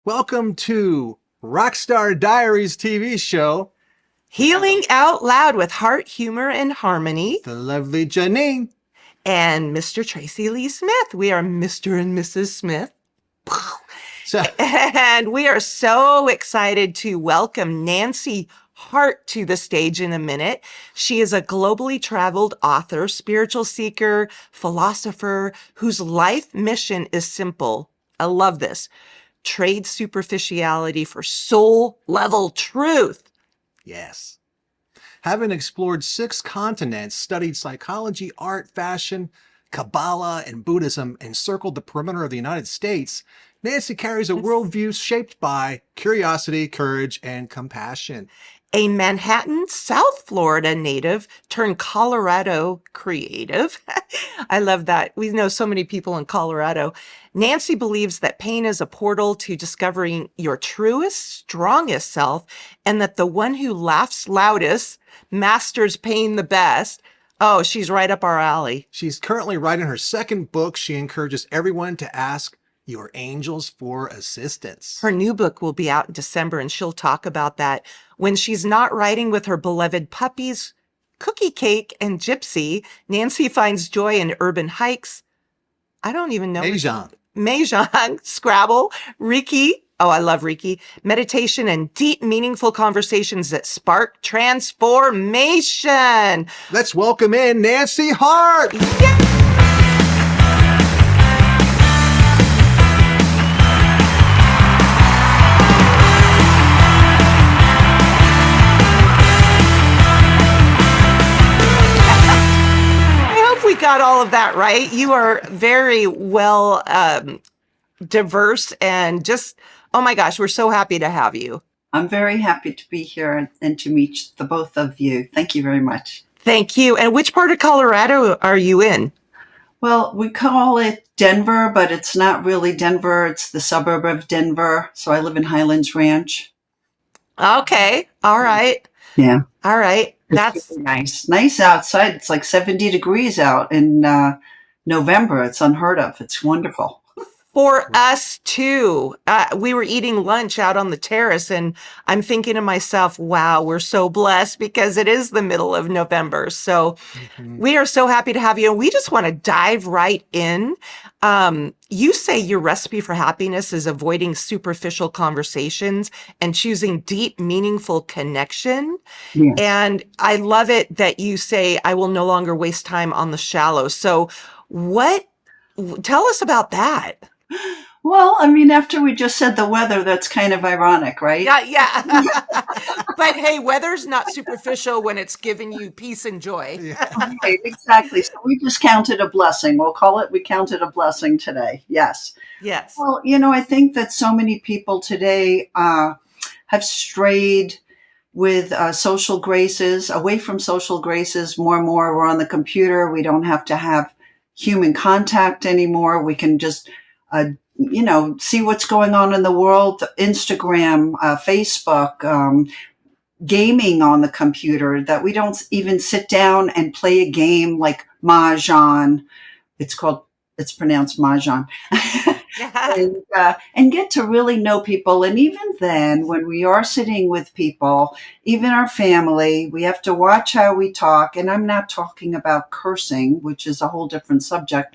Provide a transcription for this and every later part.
Welcome to Rockstar Diaries TV show. Healing Out Loud with Hart, Humor, and Harmony. The lovely Janine. And Mr. Tracy Lee Smith. We are Mr. and Mrs. Smith. And we are so excited to welcome Nancy Hart to the stage in a minute. She is a globally traveled author, spiritual seeker, philosopher, whose life mission is simple. I love this. Trade superficiality for soul-level truth. Yes. Having explored 6 continents, studied psychology, art, fashion, Kabbalah and Buddhism, and circled the perimeter of the United States, Nancy carries a worldview shaped by curiosity, courage, and compassion. A Manhattan, South Florida native turned Colorado creative. I love that. We know so many people in Colorado. Nancy believes that pain is a portal to discovering your truest, strongest self, and that the one who laughs loudest masters pain the best. Oh, she's right up our alley. She's currently writing her 2nd book. She encourages everyone to ask your angels for assistance. Her new book will be out in December, and she'll talk about that. When she's not writing with her beloved puppies, Cookie Cake and Gypsy, Nancy finds joy in urban hikes. I don't even know. Mahjong, Scrabble, Reiki. Oh, I love Reiki. Meditation and deep, meaningful conversations that spark transformation. Let's welcome in Nancy Hart. Yeah. We got all of that right. You are very well diverse and just, oh my gosh, we're so happy to have you. I'm very happy to be here and to meet the both of you. Thank you very much. Thank you. And which part of Colorado are you in? Well, we call it Denver, but it's not really Denver. It's the suburb of Denver. So I live in Highlands Ranch. Okay. All right. Yeah. All right. That's really nice. Nice outside. It's like 70 degrees out in November. It's unheard of. It's wonderful. For us too. We were eating lunch out on the terrace, and I'm thinking to myself, wow, we're so blessed because it is the middle of November. So we are so happy to have you. And we just want to dive right in. You say your recipe for happiness is avoiding superficial conversations and choosing deep, meaningful connection. Yes. And I love it that you say, I will no longer waste time on the shallow. So tell us about that. Well, I mean, after we just said the weather, that's kind of ironic, right? Yeah. But hey, weather's not superficial when it's giving you peace and joy. Yeah. Right, exactly. So we just counted a blessing. We'll call it, we counted a blessing today. Yes. Yes. Well, I think that so many people today have strayed with social graces, away from social graces. More and more, we're on the computer. We don't have to have human contact anymore. We can just see what's going on in the world, Instagram, Facebook, gaming on the computer, that we don't even sit down and play a game like Mahjong. It's pronounced Mahjong. and get to really know people. And even then, when we are sitting with people, even our family, we have to watch how we talk. And I'm not talking about cursing, which is a whole different subject,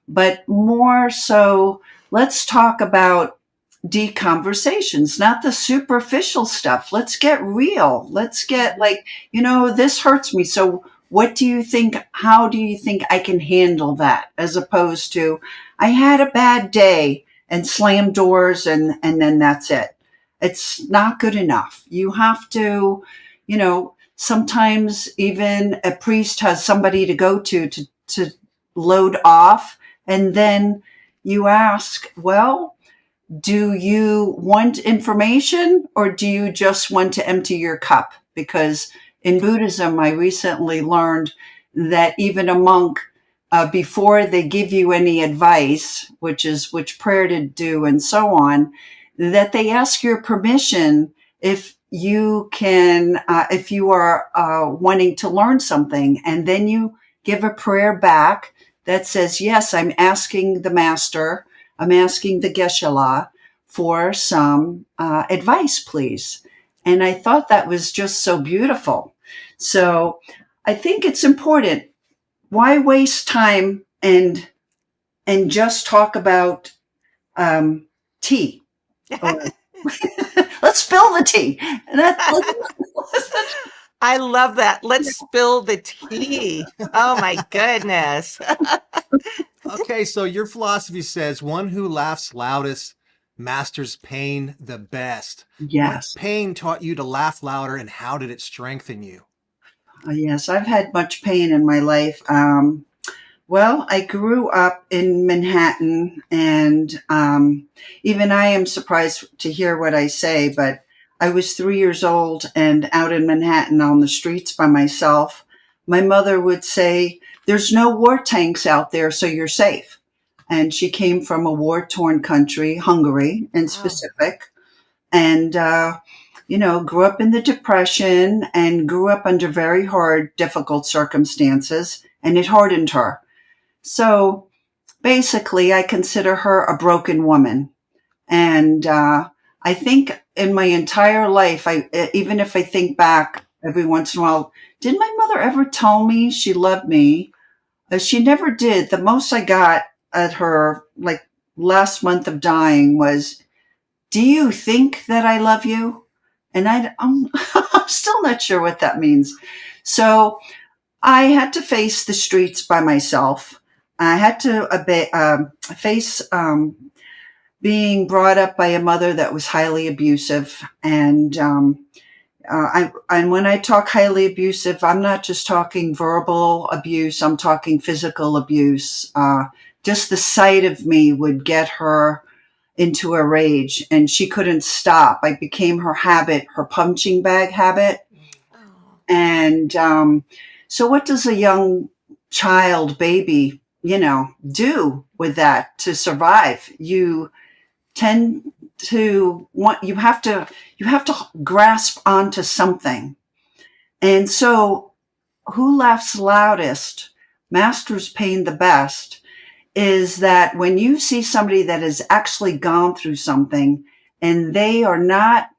but more so, let's talk about deep conversations, not the superficial stuff. Let's get real. Let's get this hurts me. So what do you think? How do you think I can handle that? As opposed to, I had a bad day and slam doors and then that's it. It's not good enough. You have to, sometimes even a priest has somebody to go to load off. And then you ask, well, do you want information or do you just want to empty your cup? Because in Buddhism, I recently learned that even a monk, before they give you any advice, which prayer to do and so on, that they ask your permission if you are wanting to learn something. And then you give a prayer back that says, yes, I'm asking the master, I'm asking the Geshe-la for some advice, please. And I thought that was just so beautiful. So I think it's important. Why waste time and just talk about tea? Let's spill the tea. I love that. Let's spill the tea. Oh my goodness. Okay, so your philosophy says one who laughs loudest masters pain the best. Yes. What pain taught you to laugh louder, and how did it strengthen you? Yes, I've had much pain in my life. Well, I grew up in Manhattan, and even I am surprised to hear what I say, but I was 3 years old and out in Manhattan on the streets by myself. My mother would say, "There's no war tanks out there, so you're safe." And she came from a war-torn country, Hungary in specific, and grew up in the Depression and grew up under very hard, difficult circumstances, and it hardened her. So basically, I consider her a broken woman. And I think in my entire life, even if I think back every once in a while, did my mother ever tell me she loved me? She never did. The most I got at her, like last month of dying, was, "Do you think that I love you?" And I'm still not sure what that means. So I had to face the streets by myself. I had to face being brought up by a mother that was highly abusive. And when I talk highly abusive, I'm not just talking verbal abuse. I'm talking physical abuse. Just the sight of me would get her into a rage, and she couldn't stop. I became her habit, her punching bag habit. And so what does a young child, baby, do with that to survive? You tend to you have to grasp onto something. And so who laughs loudest masters pain the best is that when you see somebody that has actually gone through something and they are not,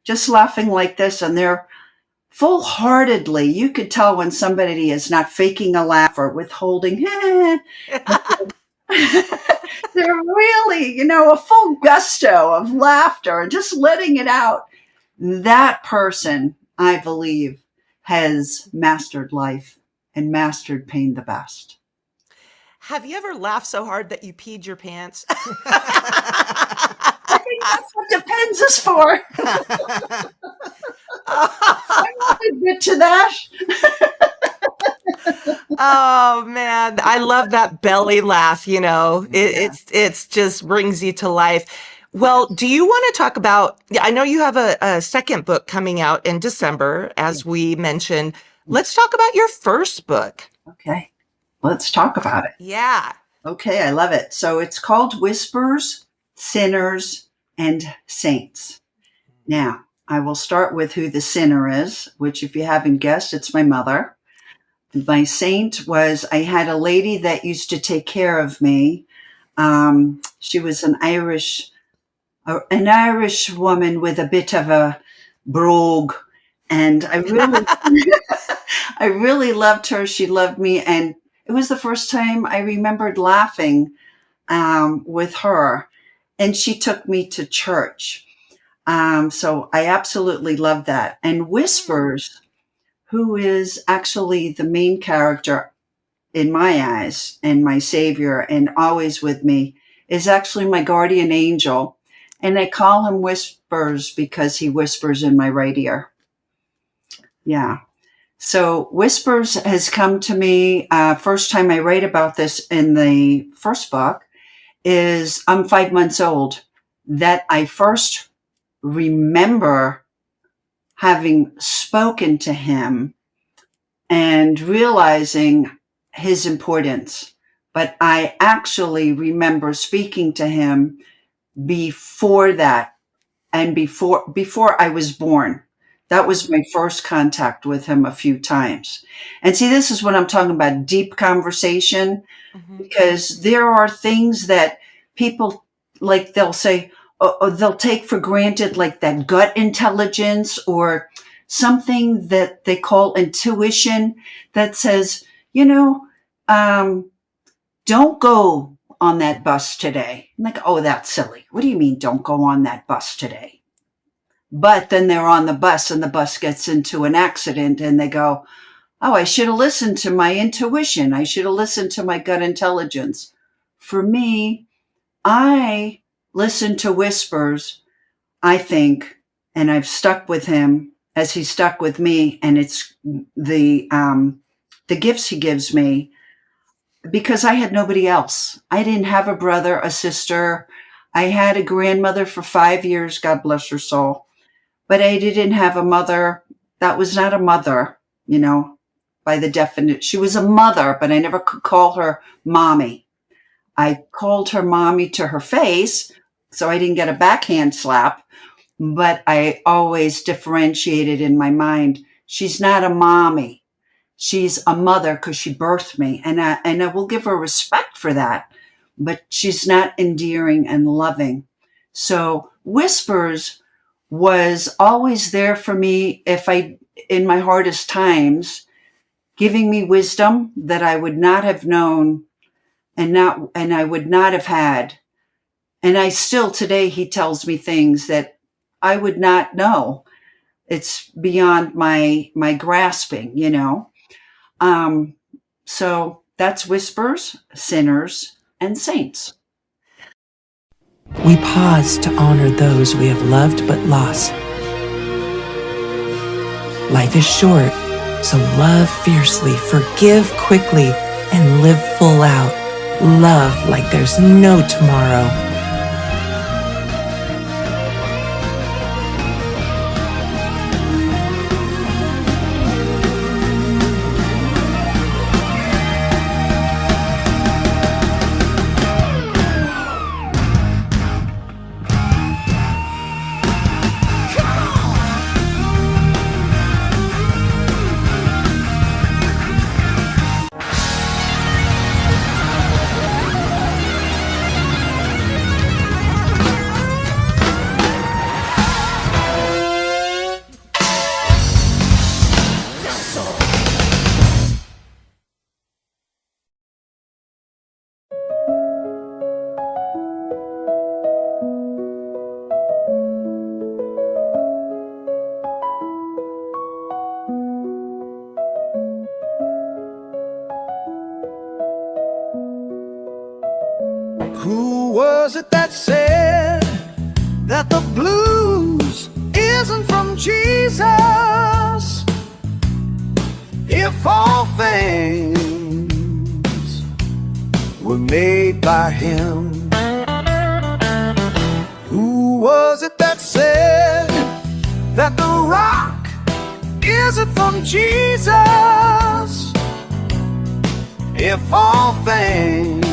just laughing like this, and they're full-heartedly, you could tell when somebody is not faking a laugh or withholding. They're really, a full gusto of laughter and just letting it out. That person, I believe, has mastered life and mastered pain the best. Have you ever laughed so hard that you peed your pants? I think that's what Depends is for. I won't admit to that. Oh man, I love that belly laugh, it's just brings you to life. Well, do you want to talk about, I know you have a second book coming out in December, as we mentioned. Let's talk about your first book. Okay, let's talk about it. Yeah. Okay, I love it. So it's called Whispers, Sinners, and Saints. Now, I will start with who the sinner is, which if you haven't guessed, it's my mother. My saint was, I had a lady that used to take care of me. She was an Irish woman with a bit of a brogue. And I really loved her. She loved me. And it was the first time I remembered laughing with her. And she took me to church. So I absolutely love that. And Whispers, who is actually the main character in my eyes and my savior and always with me, is actually my guardian angel. And I call him Whispers because he whispers in my right ear. Yeah. So Whispers has come to me, first time I write about this in the first book is I'm 5 months old, that I first remember having spoken to him and realizing his importance. But I actually remember speaking to him before that and before I was born. That was my first contact with him a few times. And see, this is what I'm talking about, deep conversation, because there are things that people like they'll say, or they'll take for granted like that gut intelligence or something that they call intuition that says, don't go on that bus today. I'm like, oh, that's silly. What do you mean don't go on that bus today? But then they're on the bus and the bus gets into an accident and they go, oh, I should have listened to my intuition. I should have listened to my gut intelligence. For me, I listen to whispers, I think, and I've stuck with him as he stuck with me. And it's the gifts he gives me because I had nobody else. I didn't have a brother, a sister. I had a grandmother for 5 years, God bless her soul. But I didn't have a mother. That was not a mother, by the definition. She was a mother, but I never could call her mommy. I called her mommy to her face, so I didn't get a backhand slap, but I always differentiated in my mind. She's not a mommy. She's a mother because she birthed me, and I will give her respect for that, but she's not endearing and loving. So whispers was always there for me in my hardest times, giving me wisdom that I would not have known and I would not have had. And I still today, he tells me things that I would not know. It's beyond my grasping, So that's whispers, sinners, and saints. We pause to honor those we have loved but lost. Life is short, so love fiercely, forgive quickly, and live full out. Love like there's no tomorrow. Who was it that said that the blues isn't from Jesus? If all things were made by him. Who was it that said that the rock isn't from Jesus? If all things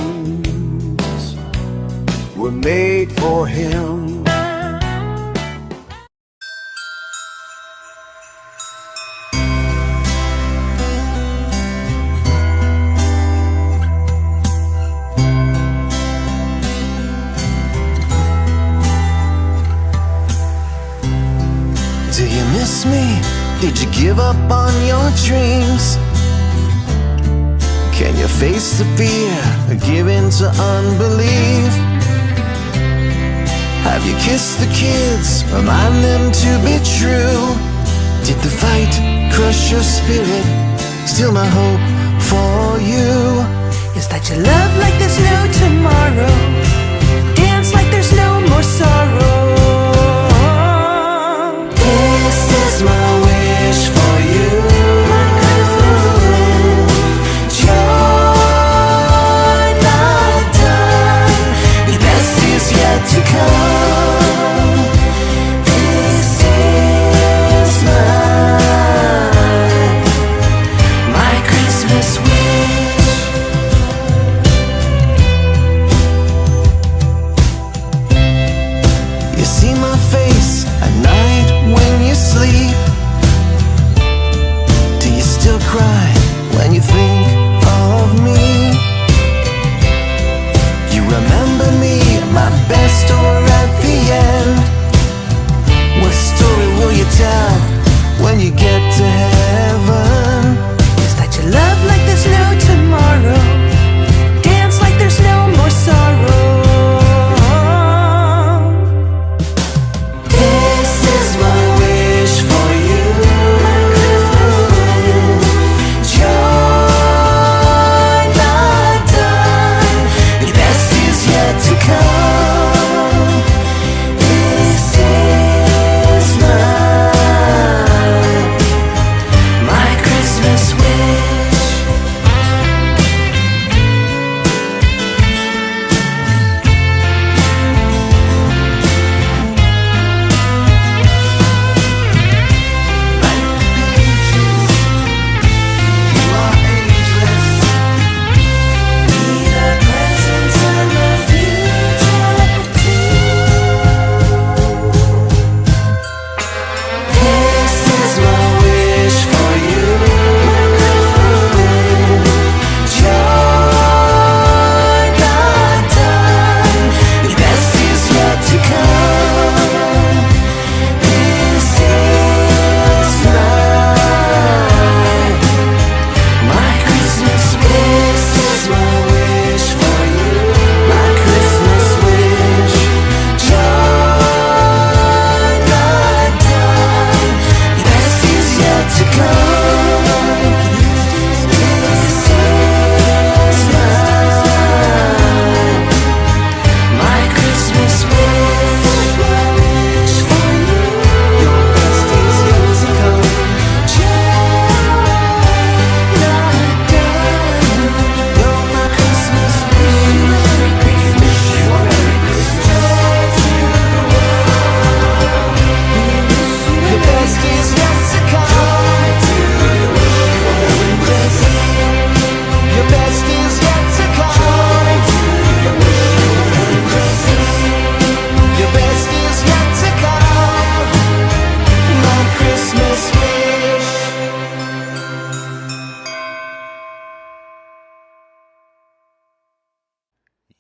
were made for him. Do you miss me? Did you give up on your dreams? Can you face the fear, give in to unbelief? Have you kissed the kids, remind them to be true? Did the fight crush your spirit? Still my hope for you Is that you love like there's no tomorrow, dance like there's no more sorrow. This is my wish for you. Joy not done, your best is yet to come. This is my Christmas wish.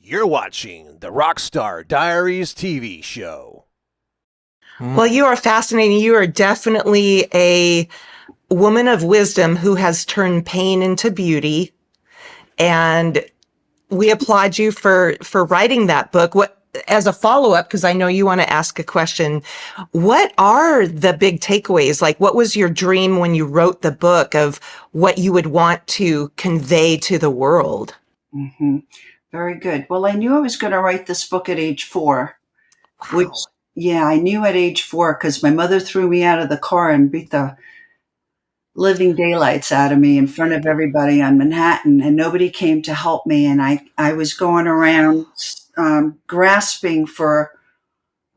You're watching the Rockstar Diaries TV show. Well, you are fascinating. You are definitely a woman of wisdom who has turned pain into beauty. And we applaud you for writing that book. What, as a follow-up, because I know you want to ask a question, what are the big takeaways? Like, what was your dream when you wrote the book of what you would want to convey to the world? Mm-hmm. Very good. Well, I knew I was going to write this book at age 4, which, yeah, I knew at age 4 because my mother threw me out of the car and beat the living daylights out of me in front of everybody on Manhattan, and nobody came to help me. And I was going around grasping for,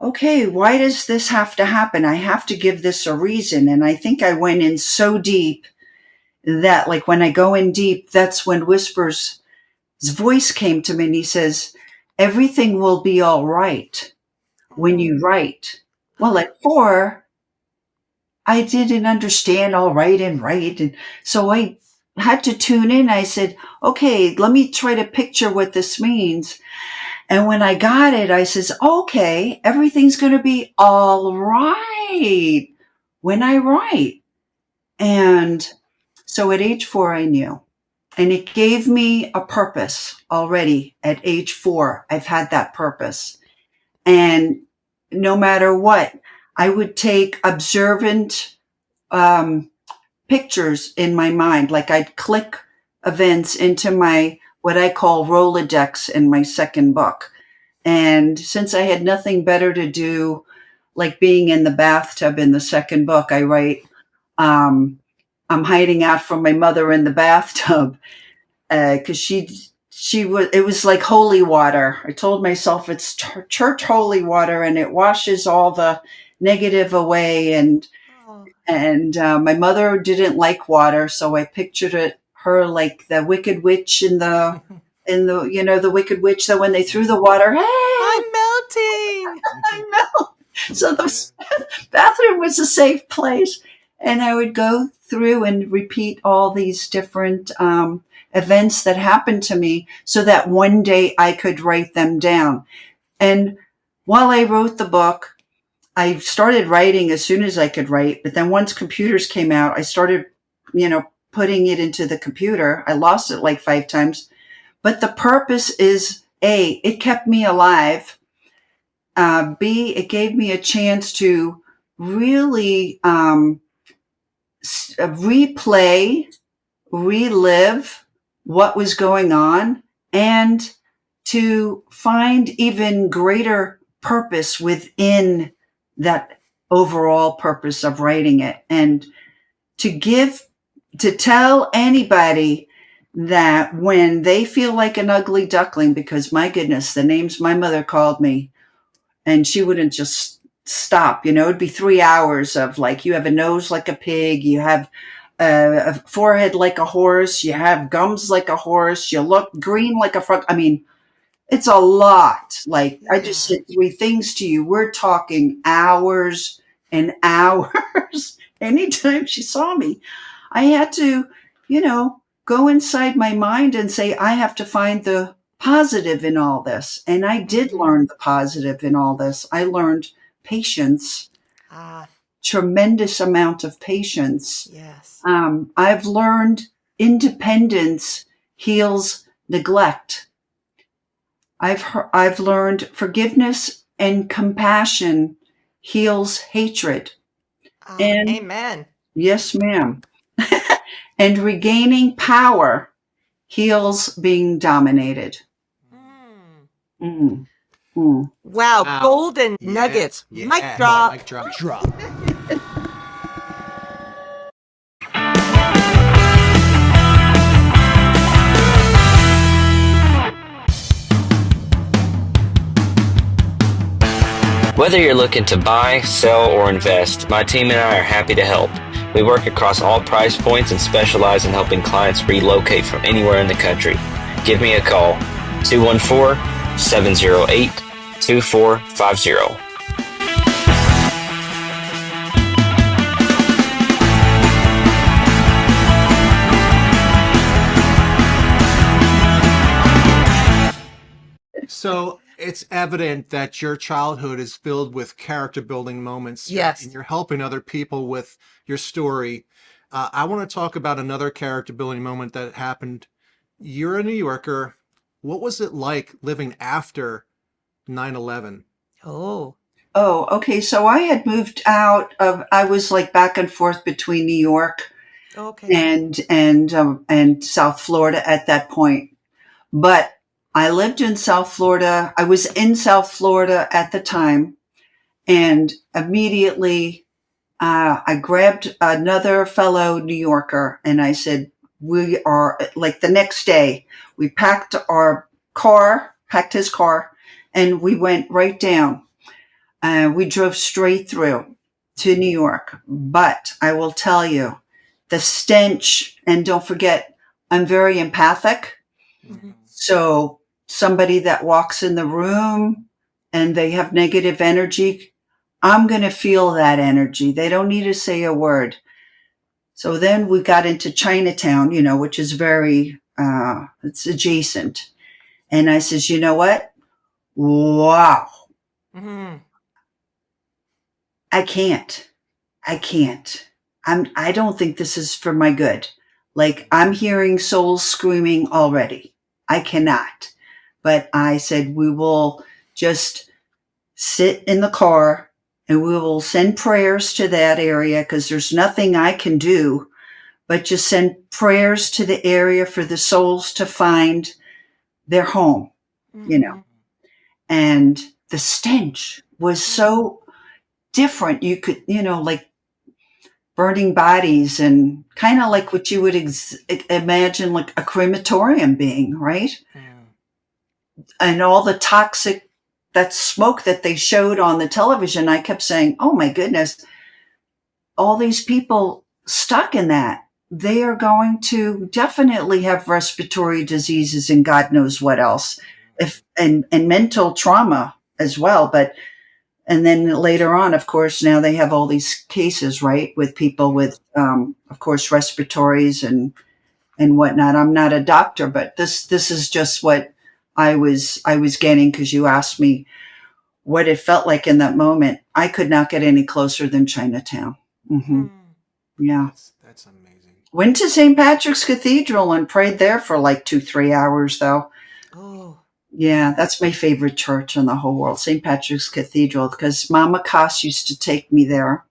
okay, why does this have to happen? I have to give this a reason. And I think I went in so deep that, like, when I go in deep, that's when Whisper's voice came to me, and he says, everything will be all right when you write. Well, at 4, I didn't understand all right and right. And so I had to tune in. I said, okay, let me try to picture what this means. And when I got it, I says, okay, everything's going to be all right when I write. And so at age 4, I knew. And it gave me a purpose already at age 4. I've had that purpose. And no matter what, I would take observant pictures in my mind. Like, I'd click events into my, what I call Rolodex in my second book. And since I had nothing better to do, like being in the bathtub in the second book, I write, I'm hiding out from my mother in the bathtub, because it was like holy water. I told myself it's church holy water, and it washes all the negative away. And my mother didn't like water, so I pictured her like the Wicked Witch in the the Wicked Witch, that when they threw the water, hey, I'm melting. I know. So the bathroom was a safe place. And I would go through and repeat all these different events that happened to me so that one day I could write them down. And while I wrote the book, I started writing as soon as I could write. But then once computers came out, I started, putting it into the computer. I lost it like 5 times. But the purpose is, A, it kept me alive. B, it gave me a chance to really replay, relive what was going on, and to find even greater purpose within that overall purpose of writing it. And to tell anybody that when they feel like an ugly duckling, because my goodness, the names my mother called me, and she wouldn't just stop, it'd be 3 hours of, like, you have a nose like a pig, you have a forehead like a horse, you have gums like a horse, you look green like a frog. I mean, it's a lot. Like, I just said 3 things to you. We're talking hours and hours. Anytime she saw me, I had to, go inside my mind and say, I have to find the positive in all this. And I did learn the positive in all this. I learned patience, tremendous amount of patience. Yes. I've learned independence heals neglect. I've learned forgiveness and compassion heals hatred. And amen. Yes, ma'am. And regaining power heals being dominated. Wow. Golden nuggets. Yeah. Mic drop. Mic drop. Whether you're looking to buy, sell, or invest, my team and I are happy to help. We work across all price points and specialize in helping clients relocate from anywhere in the country. Give me a call, 214-708-2450. So it's evident that your childhood is filled with character building moments. Yes. And you're helping other people with your story. I want to talk about another character building moment that happened. You're a New Yorker. What was it like living after 9/11? Oh. Oh, okay. So I had moved out of. I was like back and forth between New York Okay. and South Florida at that point. But I lived in South Florida. I was in South Florida at the time, and immediately I grabbed another fellow New Yorker, and I said, "We are like the next day. We packed his car, and we went right down. We drove straight through to New York. But I will tell you, the stench, and don't forget, I'm very empathic. Mhm. So somebody that walks in the room and they have negative energy, I'm going to feel that energy. They don't need to say a word. So then we got into Chinatown, which is very, it's adjacent. And I says, you know what? Wow. Mhm. I can't. I don't think this is for my good. Like, I'm hearing souls screaming already. I cannot. But I said, we will just sit in the car and we will send prayers to that area, because there's nothing I can do but just send prayers to the area for the souls to find their home, Mhm. And the stench was so different. You could, like burning bodies, and kind of like what you would imagine like a crematorium being, right? And all the toxic, that smoke that they showed on the television, I kept saying, oh my goodness, all these people stuck in that, they are going to definitely have respiratory diseases and God knows what else, and mental trauma as well. And then later on, of course, now they have all these cases, right, with people with, of course, respiratories and whatnot. I'm not a doctor, but this is just what I was getting, because you asked me what it felt like in that moment. I could not get any closer than Chinatown. Mm-hmm. Yeah. That's amazing. Went to St. Patrick's Cathedral and prayed there for like 2-3 hours, though. Oh. Yeah, that's my favorite church in the whole world, St. Patrick's Cathedral, because Mama Koss used to take me there.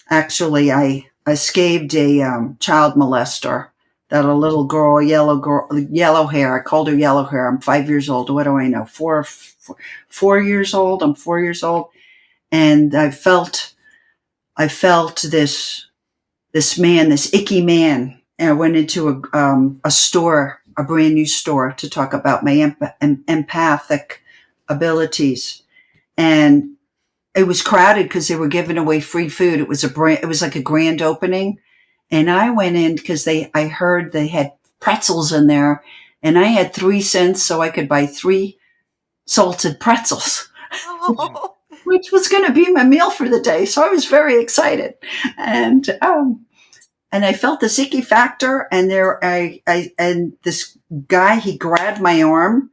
Actually, I escaped a child molester, that a little girl, yellow hair. I called her yellow hair. I'm 5 years old. What do I know? 4 years old. I'm 4 years old. And I felt this man, this icky man. And I went into a store, a brand new store, to talk about my empathic abilities. And it was crowded because they were giving away free food. It was like a grand opening. And I went in because I heard they had pretzels in there, and I had 3 cents, so I could buy 3 salted pretzels, Oh. which was going to be my meal for the day. So I was very excited. And I felt the icky factor, and and this guy, he grabbed my arm,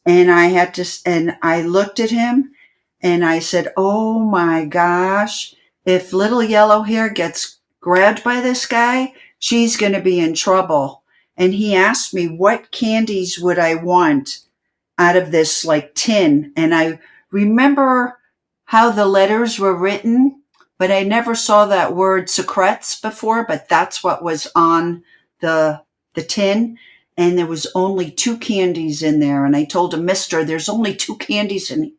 and I looked at him and I said, oh my gosh, if little yellow hair gets grabbed by this guy, she's going to be in trouble. And he asked me what candies would I want out of this like tin. And I remember how the letters were written, but I never saw that word secrets before, but that's what was on the tin. And there was only 2 candies in there. And I told him, mister, there's only 2 candies in here.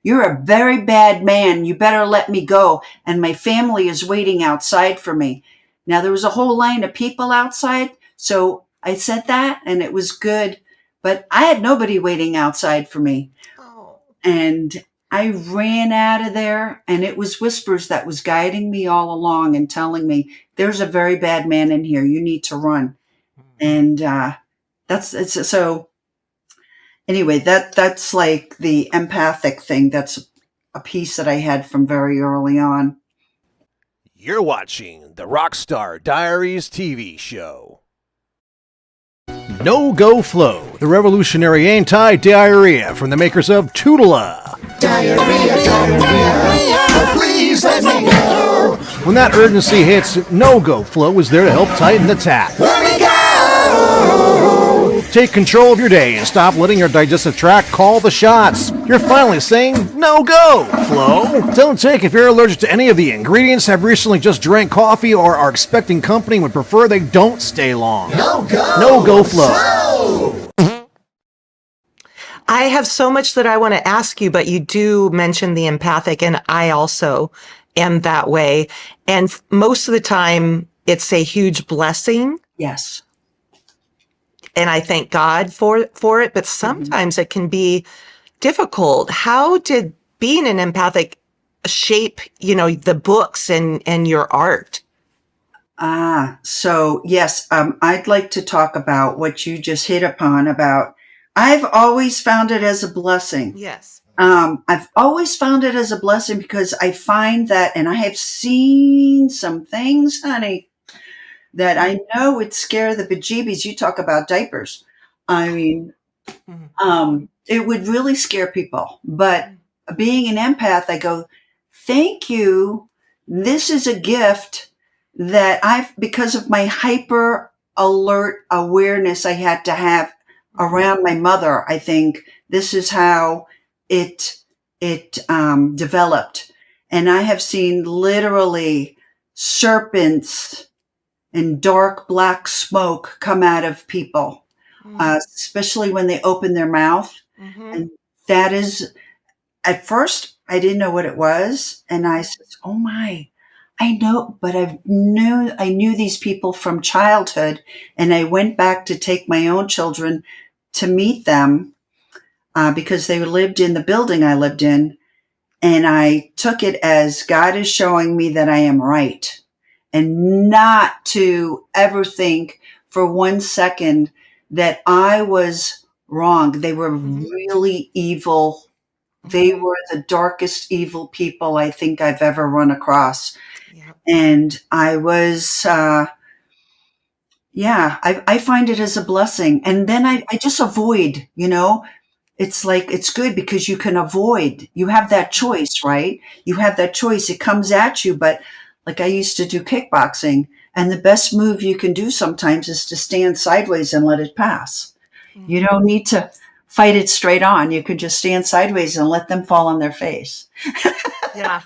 You're a very bad man. You better let me go. And my family is waiting outside for me. Now, there was a whole line of people outside. So I said that, and it was good. But I had nobody waiting outside for me. Oh. And I ran out of there, and it was Whispers that was guiding me all along and telling me, there's a very bad man in here. You need to run. And so anyway, that's like the empathic thing. That's a piece that I had from very early on. You're watching the Rockstar Diaries TV show. No-Go Flow, the revolutionary anti-diarrhea from the makers of Tootala. Please let me go. When that urgency hits, No-Go Flow is there to help tighten the tap. Let me go. Take control of your day and stop letting your digestive tract call the shots. You're finally saying no-go, Flow. Don't take if you're allergic to any of the ingredients, have recently just drank coffee, or are expecting company and would prefer they don't stay long. No-Go Flow. I have so much that I want to ask you, but you do mention the empathic, and I also am that way. And most of the time, it's a huge blessing. Yes. And I thank God for it, but sometimes it can be difficult. How did being an empathic shape, the books and your art? So yes, I'd like to talk about what you just hit upon about, I've always found it as a blessing. Yes. I've always found it as a blessing because I find that, and I have seen some things, honey, that I know would scare the bejeebies. You talk about diapers. I mean, it would really scare people. But being an empath, I go, thank you. This is a gift that because of my hyper alert awareness I had to have around my mother. I think this is how it developed. And I have seen literally serpents and dark black smoke come out of people, especially when they open their mouth. And that is, at first, I didn't know what it was. And I said, oh my, I know, but I knew these people from childhood. And I went back to take my own children to meet them because they lived in the building I lived in. And I took it as God is showing me that I am right. And not to ever think for 1 second that I was wrong. They were really evil. They were the darkest evil people I think I've ever run across. Yep. And I was, I find it as a blessing. And then I just avoid, it's like, it's good because you can avoid. You have that choice, right? You have that choice. It comes at you, but like I used to do kickboxing, and the best move you can do sometimes is to stand sideways and let it pass. You don't need to fight it straight on. You can just stand sideways and let them fall on their face. Yeah.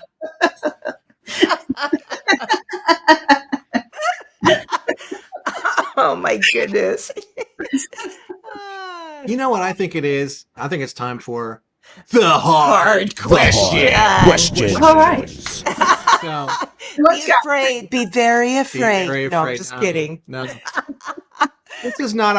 Oh my goodness. You know what I think it is? I think it's time for the hard question. All right. So, Be very afraid. very No, I'm afraid. just kidding. No. This is not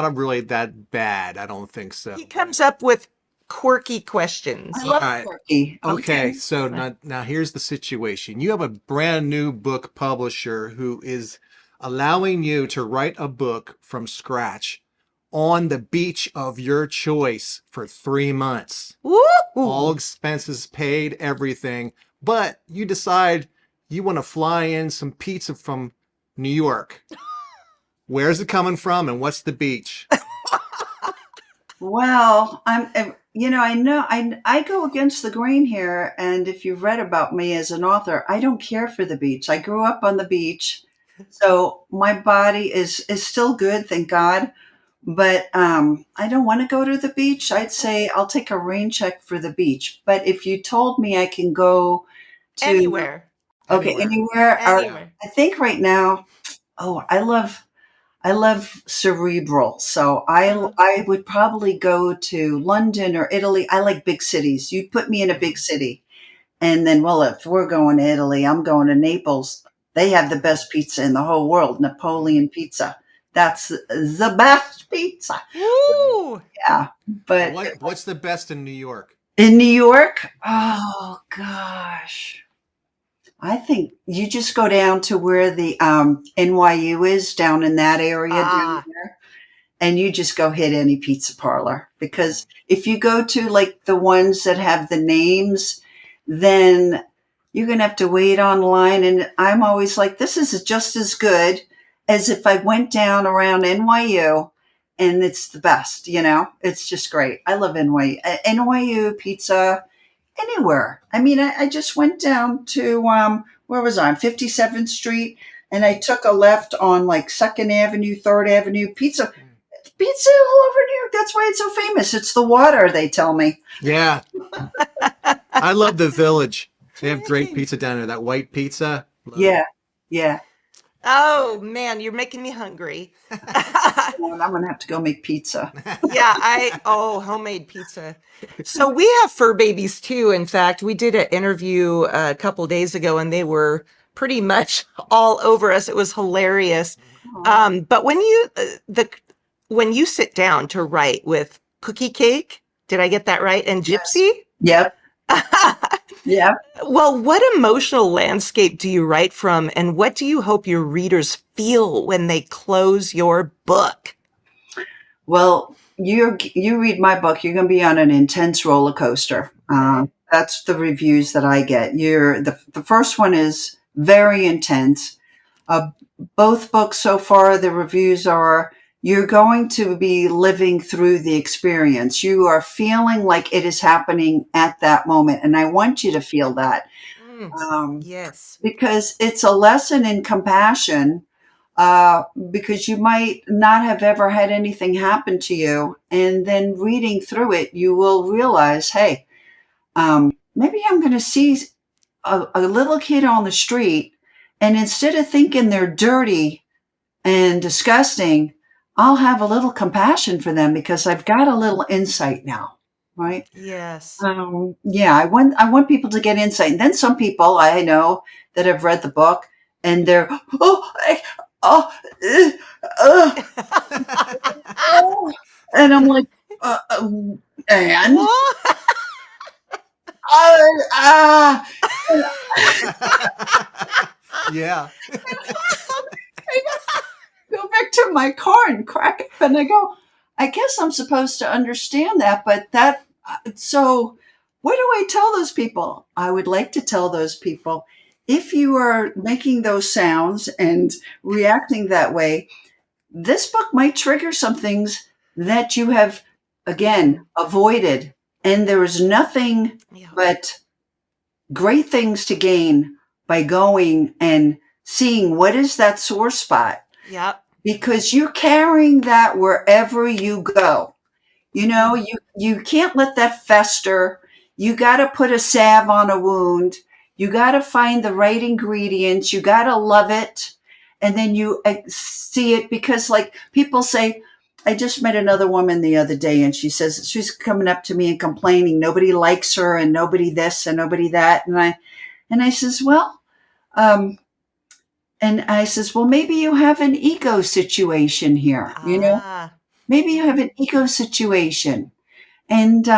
a really that bad. I don't think so. He comes up with quirky questions. I love All right. Quirky. Okay, so now here's the situation. You have a brand new book publisher who is allowing you to write a book from scratch on the beach of your choice for 3 months. Woo! All expenses paid, everything. But you decide you want to fly in some pizza from New York. Where's it coming from and what's the beach? Well, I know I go against the grain here. And if you've read about me as an author, I don't care for the beach. I grew up on the beach. So my body is still good, thank God. But I don't want to go to the beach. I'd say I'll take a rain check for the beach. But if you told me I can go to Anywhere. Okay, anywhere. I think right now, I love cerebral. So I would probably go to London or Italy. I like big cities. You put me in a big city. And then, well, if we're going to Italy, I'm going to Naples. They have the best pizza in the whole world, Napoleon pizza. That's the best pizza. Woo! Yeah. But What's the best in New York? in New York, oh gosh. I think you just go down to where the NYU is, down in that area down there, and you just go hit any pizza parlor. Because if you go to like the ones that have the names, then you're going to have to wait online. And I'm always like, this is just as good as if I went down around NYU and it's the best, it's just great. I love NYU. NYU pizza anywhere. I mean, I just went down to, where was I? On 57th Street, and I took a left on like 2nd Avenue, 3rd Avenue. Pizza all over New York. That's why it's so famous. It's the water, they tell me. Yeah. I love the Village. They have great pizza down there. That white pizza. Love it. Yeah. Oh man, you're making me hungry. Well, I'm going to have to go make pizza. Yeah, homemade pizza. So we have fur babies too. In fact, we did an interview a couple days ago and they were pretty much all over us. It was hilarious. But when you sit down to write with Cookie Cake, did I get that right? And Gypsy? Yep. Yeah. Well, what emotional landscape do you write from, and what do you hope your readers feel when they close your book? Well, you read my book, you're going to be on an intense roller coaster. That's the reviews that I get. The first one is very intense. Both books so far, the reviews are, you're going to be living through the experience. You are feeling like it is happening at that moment. And I want you to feel that. Yes. Because it's a lesson in compassion, because you might not have ever had anything happen to you. And then reading through it, you will realize, hey, maybe I'm going to see a little kid on the street, and instead of thinking they're dirty and disgusting, I'll have a little compassion for them because I've got a little insight now, right? Yes. I want people to get insight. And then some people I know that have read the book and they're, and I'm like, and Yeah. go back to my car and crack up, and I go, I guess I'm supposed to understand that, but so what do I tell those people? I would like to tell those people, if you are making those sounds and reacting that way, this book might trigger some things that you have, again, avoided. And there is nothing but great things to gain by going and seeing what is that sore spot. Yep. Because you're carrying that wherever you go. You can't let that fester. You got to put a salve on a wound. You got to find the right ingredients. You got to love it. And then you see it, because like people say, I just met another woman the other day and she says, she's coming up to me and complaining, nobody likes her and nobody this and nobody that. And I says, well, maybe you have an ego situation here, maybe you have an ego situation. And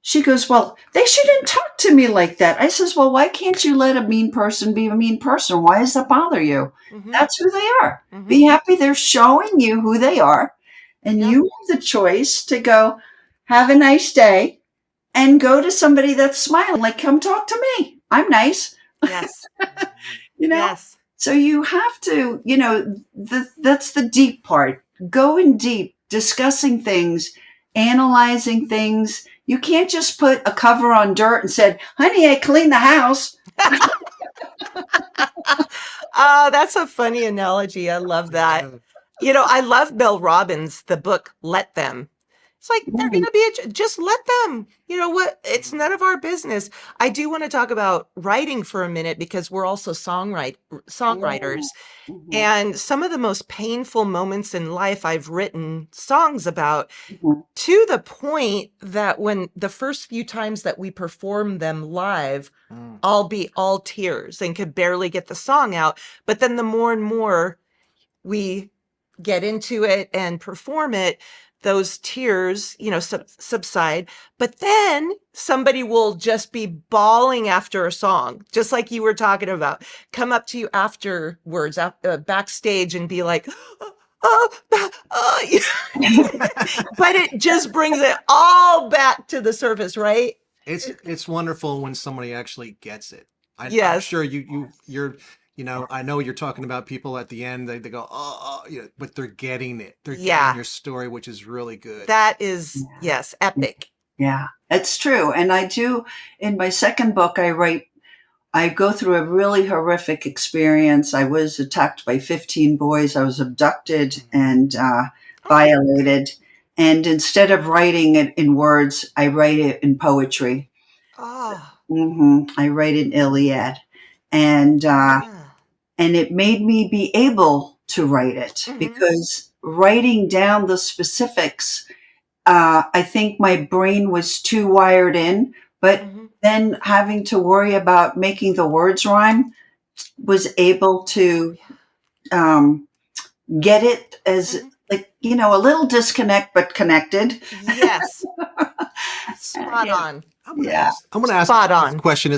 she goes, well, they shouldn't talk to me like that. I says, well, why can't you let a mean person be a mean person? Why does that bother you? Mm-hmm. That's who they are. Mm-hmm. Be happy they're showing you who they are. And you have the choice to go, have a nice day, and go to somebody that's smiling, like, come talk to me. I'm nice. Yes. Yes. So you have to, that's the deep part. Going deep, discussing things, analyzing things. You can't just put a cover on dirt and said, honey, I cleaned the house. Oh, that's a funny analogy. I love that. I love Mel Robbins, the book, Let Them. It's like, they're going to be, just let them, what? It's none of our business. I do want to talk about writing for a minute, because we're also songwriters. Mm-hmm. And some of the most painful moments in life I've written songs about, to the point that when the first few times that we perform them live, I'll be all tears and could barely get the song out. But then the more and more we get into it and perform it, those tears, subside. But then somebody will just be bawling after a song, just like you were talking about, come up to you afterwards, backstage, and be like, but it just brings it all back to the surface, right? It's wonderful when somebody actually gets it. I'm Yes. sure I know you're talking about people at the end, they go, but they're getting it. They're Yeah. getting your story, which is really good. That is, yes, epic. Yeah, it's true. And I do, in my second book, I go through a really horrific experience. I was attacked by 15 boys. I was abducted and violated. And instead of writing it in words, I write it in poetry. Oh. I write an Iliad. And it made me be able to write it because writing down the specifics, I think my brain was too wired in, but then having to worry about making the words rhyme, was able to get it as like, a little disconnect, but connected. Yes. Spot on. I'm going to ask Spot a on. question.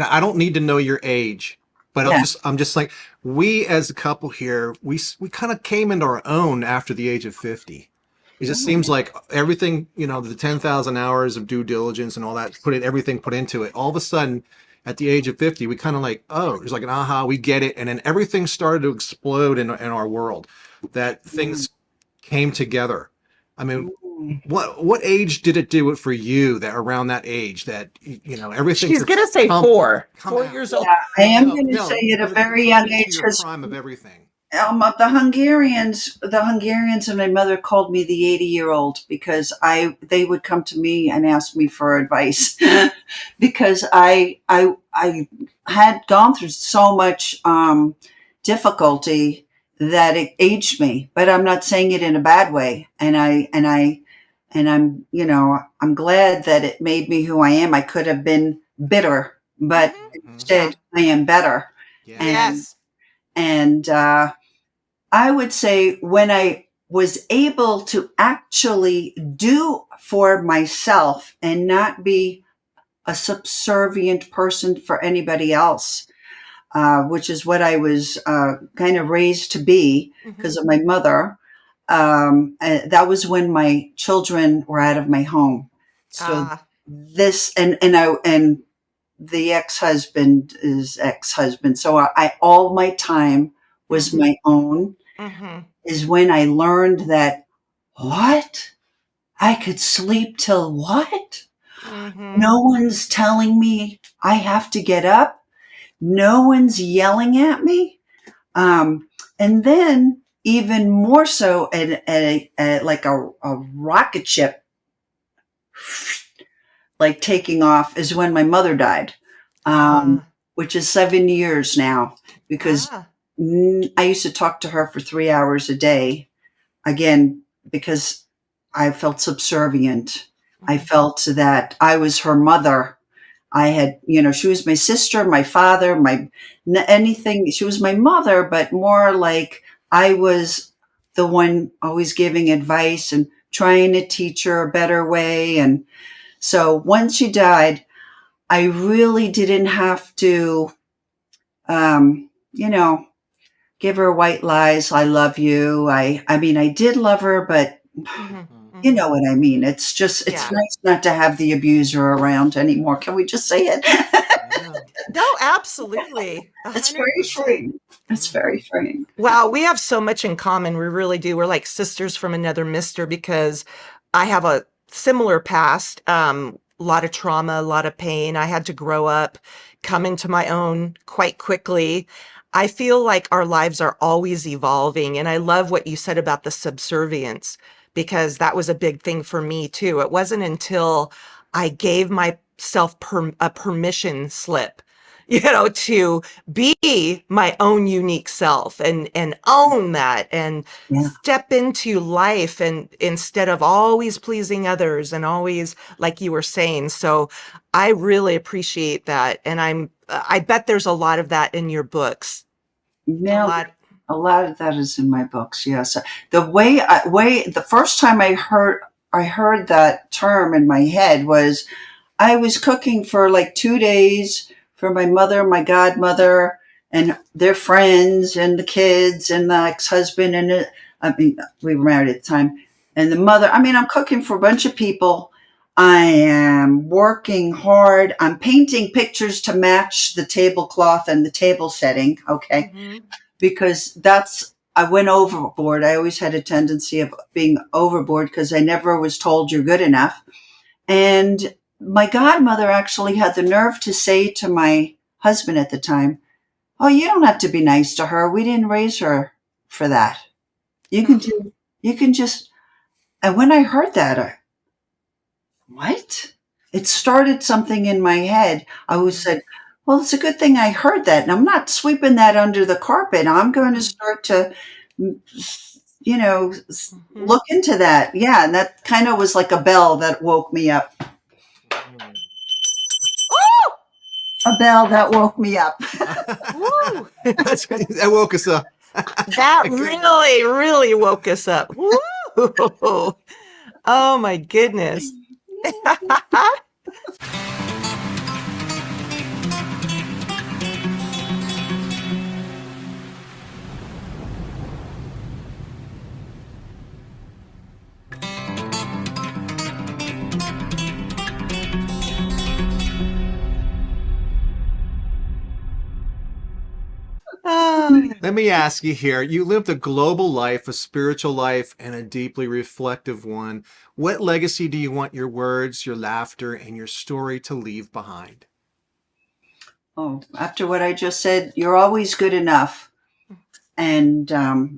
I don't need to know your age, but I'm just like, we as a couple here, we kind of came into our own after the age of 50. It just seems like everything, the 10,000 hours of due diligence and all that, everything put into it. All of a sudden, at the age of 50, we kind of like, it's like an aha, we get it. And then everything started to explode in our world, that things came together. I mean, what age did it do it for you, that around that age, that, everything? She's going to say 4 years old. Yeah, I am going to say at a very young age, because prime of everything. the Hungarians and my mother called me the 80-year-old because they would come to me and ask me for advice because I had gone through so much difficulty that it aged me, but I'm not saying it in a bad way. And I'm glad that it made me who I am. I could have been bitter, but instead I am better. Yeah. Yes. And I would say when I was able to actually do for myself and not be a subservient person for anybody else, which is what I was kind of raised to be because of my mother. That was when my children were out of my home. So this and the ex-husband is ex-husband. So I all my time was my own. Is when I learned that what I could sleep till what? No one's telling me I have to get up. No one's yelling at me. And then even more so at like a rocket ship, like taking off, is when my mother died, which is 7 years now, because I used to talk to her for 3 hours a day, again, because I felt subservient. I felt that I was her mother. I had, she was my sister, my father, anything. She was my mother, but more like I was the one always giving advice and trying to teach her a better way. And so once she died, I really didn't have to, give her white lies. I love you. I mean, I did love her, but you know what I mean? It's just, it's nice not to have the abuser around anymore. Can we just say it? No, absolutely. 100%. It's very freeing. It's very freeing. Wow, we have so much in common. We really do. We're like sisters from another mister because I have a similar past, a lot of trauma, a lot of pain. I had to grow up, come into my own quite quickly. I feel like our lives are always evolving. And I love what you said about the subservience, because that was a big thing for me too. It wasn't until I gave myself a permission slip, to be my own unique self and own that and step into life, and instead of always pleasing others and always, like you were saying. So I really appreciate that. And I bet there's a lot of that in your books. Now, a lot of that is in my books. Yes. The first time I heard that term in my head was I was cooking for like 2 days for my mother, my godmother, and their friends and the kids and the ex-husband. And we were married at the time. And the mother, I'm cooking for a bunch of people. I am working hard. I'm painting pictures to match the tablecloth and the table setting. Okay. Mm-hmm. Because I went overboard. I always had a tendency of being overboard because I never was told you're good enough. And my godmother actually had the nerve to say to my husband at the time, "Oh, you don't have to be nice to her. We didn't raise her for that. You can just," and when I heard that, what? It started something in my head. I was said, well, it's a good thing I heard that. And I'm not sweeping that under the carpet. I'm going to start to, look into that. Yeah. And that kind of was like a bell that woke me up. Oh! A bell that woke me up. Woo! That woke us up. That really, really woke us up. Woo! Oh my goodness. Let me ask you here. You lived a global life, a spiritual life, and a deeply reflective one. What legacy do you want your words, your laughter, and your story to leave behind? Oh, after what I just said, you're always good enough. And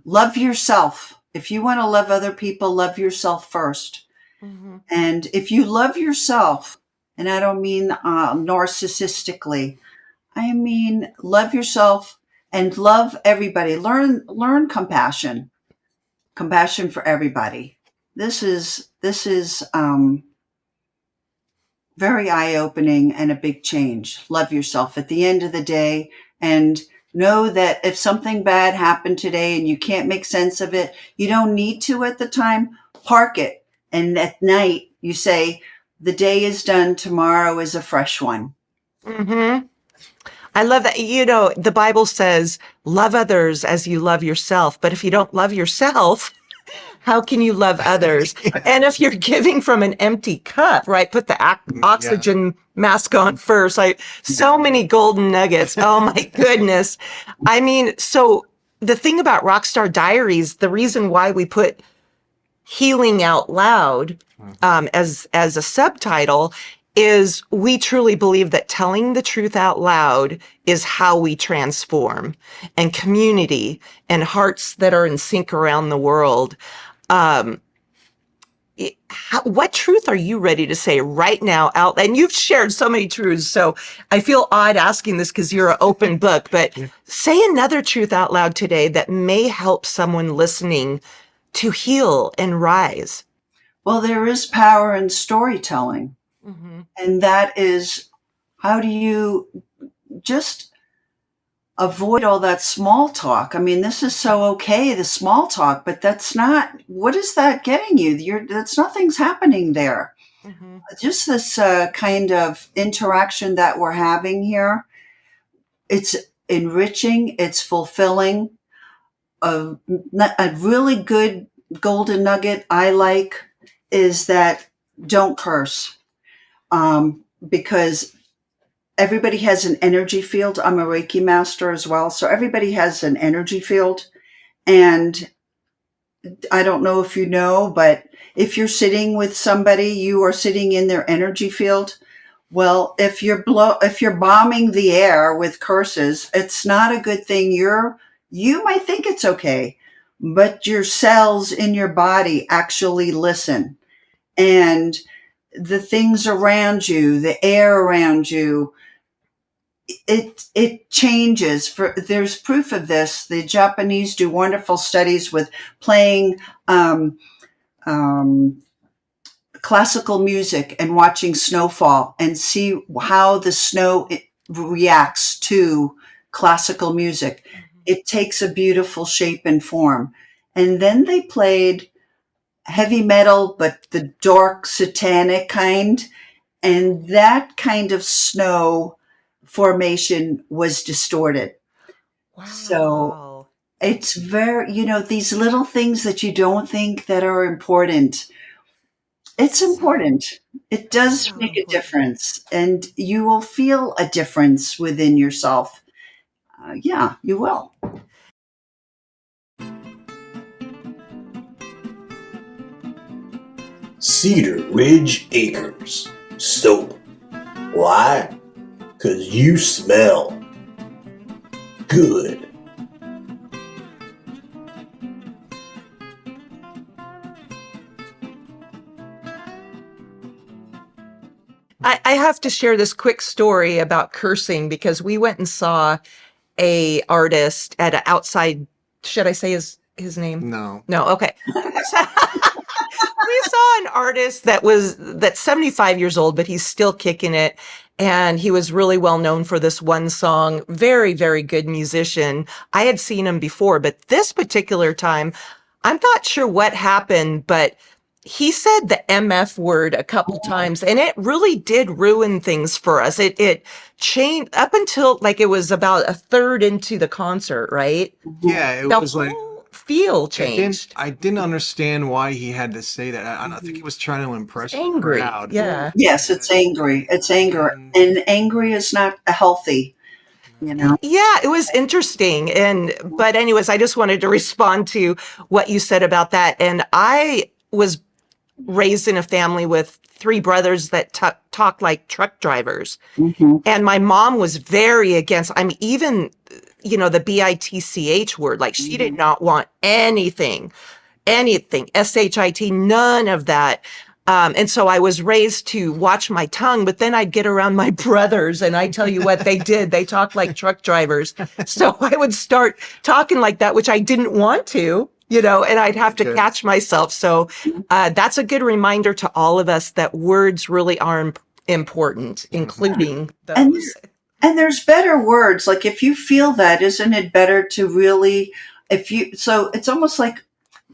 love yourself. If you want to love other people, love yourself first. Mm-hmm. And if you love yourself, and I don't mean narcissistically, I mean love yourself and love everybody. Learn compassion for everybody. This is very eye-opening and a big change. Love yourself at the end of the day, and know that if something bad happened today and you can't make sense of it, you don't need to at the time, park it. And at night you say, the day is done. Tomorrow is a fresh one. Mm-hmm. I love that. The Bible says, love others as you love yourself. But if you don't love yourself, how can you love others? And if you're giving from an empty cup, right? Put the oxygen mask on first. So many golden nuggets. Oh my goodness. I mean, so the thing about Rockstar Diaries, the reason why we put healing out loud as a subtitle is we truly believe that telling the truth out loud is how we transform, and community and hearts that are in sync around the world. What truth are you ready to say right now out? And you've shared so many truths, so I feel odd asking this because you're an open book, but say another truth out loud today that may help someone listening to heal and rise. Well, there is power in storytelling. Mm-hmm. And that is, how do you just avoid all that small talk? I mean, this is so okay, the small talk, but that's not, what is that getting you? That's nothing's happening there. Mm-hmm. Just this kind of interaction that we're having here. It's enriching, it's fulfilling. A really good golden nugget I like is that don't curse. Because everybody has an energy field. I'm a Reiki master as well. So everybody has an energy field. And I don't know if you know, but if you're sitting with somebody, you are sitting in their energy field. Well, if you're bombing the air with curses, it's not a good thing. You might think it's okay, but your cells in your body actually listen. And the things around you, the air around you, it changes. There's proof of this. The Japanese do wonderful studies with playing classical music and watching snowfall and see how the snow reacts to classical music. Mm-hmm. It takes a beautiful shape and form. And then they played heavy metal, but the dark satanic kind. And that kind of snow formation was distorted. Wow. So it's very, these little things that you don't think that are important It's important. It does So make a important. difference, and you will feel a difference within yourself. Yeah, you will. Cedar Ridge Acres. Soap. Why? 'Cause you smell good. I have to share this quick story about cursing because we went and saw a artist at an outside. Should I say his name? No. No. Okay. We saw an artist that's 75 years old, but he's still kicking it. And he was really well known for this one song. Very, very good musician. I had seen him before, but this particular time, I'm not sure what happened, but he said the MF word a couple times, and it really did ruin things for us. It changed up until like it was about a third into the concert, right? Yeah, it The was like whole feel I changed. didn't understand why he had to say that. I don't think he was trying to impress the Angry. crowd. Yeah. Yes, it's angry. It's anger, And and angry is not healthy. You know. Yeah, it was interesting. But anyways, I just wanted to respond to what you said about that. And I was raised in a family with three brothers that talk like truck drivers. Mhm. And my mom was very against, I mean, even, the BITCH word, like she did not want anything, SHIT, none of that. And so I was raised to watch my tongue, but then I'd get around my brothers and I tell you what they did. They talked like truck drivers. So I would start talking like that, which I didn't want to, and I'd have to Okay. catch myself. So that's a good reminder to all of us that words really are important, including And those. and there's better words. Like if you feel that, isn't it better to really, so it's almost like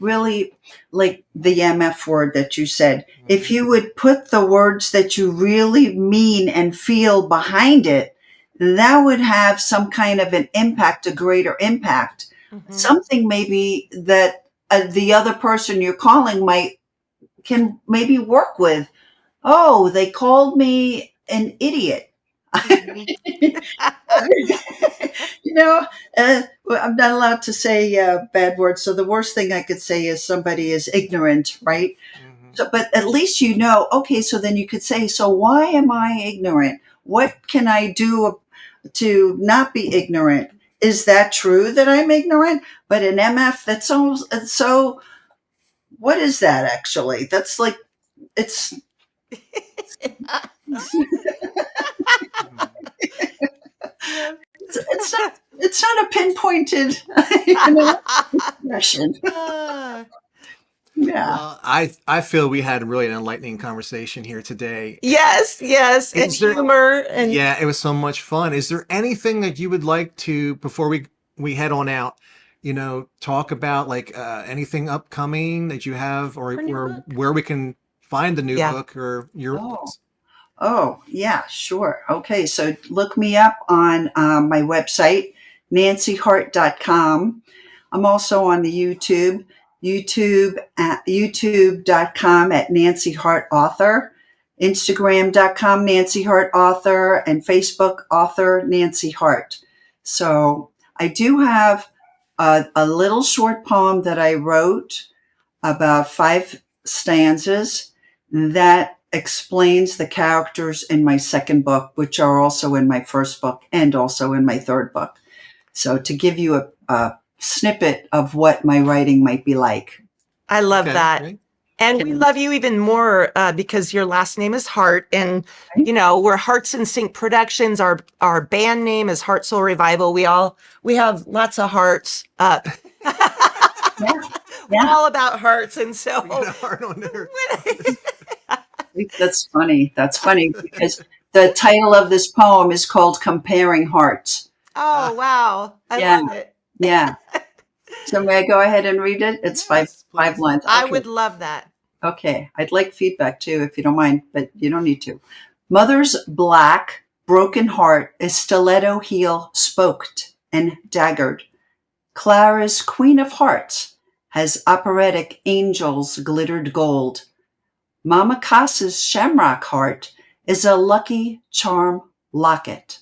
really like the MF word that you said. If you would put the words that you really mean and feel behind it, that would have some kind of an impact, a greater impact. Mhm. Something maybe that the other person you're calling can maybe work with. Oh, they called me an idiot. Well, I'm not allowed to say bad words. So the worst thing I could say is somebody is ignorant, right? Mhm. So, but at least okay, so then you could say, so why am I ignorant? What can I do to not be ignorant? Is that true that I'm ignorant? But an MF, so what is that actually? That's like, it's, it's not a pinpointed, expression. Yeah. Well, I feel we had really an enlightening conversation here today. Yes, and Is there- humor and Yeah, it was so much fun. Is there anything that you would like to, before we head on out, talk about, like anything upcoming that you have, or Our new where we can find the new Yeah. book or your Oh. books? Oh, yeah, sure. Okay, so look me up on my website, nancyhart.com. I'm also on the youtube.com at Nancy Hart Author, Instagram.com Nancy Hart Author, and Facebook author Nancy Hart. So I do have a little short poem that I wrote, about 5 stanzas, that explains the characters in my second book, which are also in my first book and also in my third book. So to give you a snippet of what my writing might be like. I love Okay, that. great. And we love you even more because your last name is Hart. And, we're Hearts in Sync Productions. Our band name is Heart Soul Revival. We have lots of hearts. We're all about hearts. And so We got a heart on there. That's funny. That's funny because the title of this poem is called Comparing Hearts. Oh, wow. I Yeah. love it. Yeah. So may I go ahead and read it? It's Yes, five please. lines. I Okay. would love that. Okay. I'd like feedback too, if you don't mind, but you don't need to. Mother's black, broken heart is stiletto heel spoked and daggered. Clara's Queen of Hearts has operatic angels glittered gold. Mama Casa's shamrock heart is a lucky charm locket.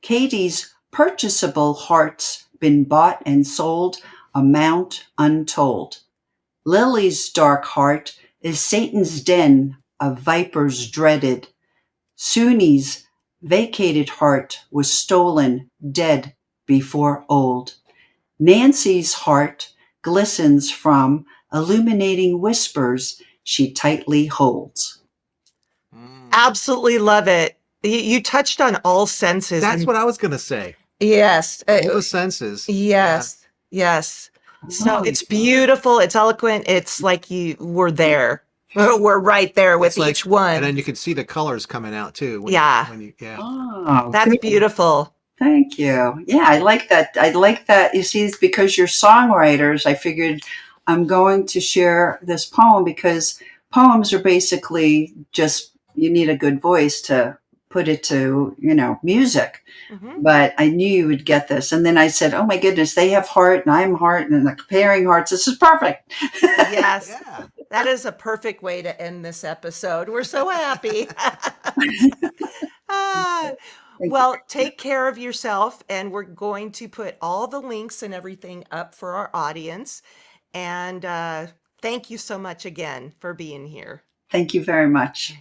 Katie's purchasable heart's been bought and sold, amount untold. Lily's dark heart is Satan's den, a viper's dreaded. Suni's vacated heart was stolen, dead before old. Nancy's heart glistens from illuminating whispers she tightly holds. Absolutely love it. You touched on all senses. That's and what I was going to say. yes. All the senses. Yes. Yes. So Oh, it's beautiful. It's eloquent. It's like you were there. We're right there with It's like- each one. And then you can see the colors coming out too. Yeah. Oh, That's good. beautiful. Thank you. Yeah, I like that. I like that. You see, it's because you're songwriters. I figured I'm going to share this poem because poems are basically just, you need a good voice to put it to, music. Mhm. But I knew you would get this. And then I said, oh my goodness, they have heart and I'm heart and they're comparing hearts. This is perfect. Yes. Yeah. That is a perfect way to end this episode. We're so happy. Ah, Thank well, take care of yourself, and we're going to put all the links and everything up for our audience. And thank you so much again for being here. Thank you very much.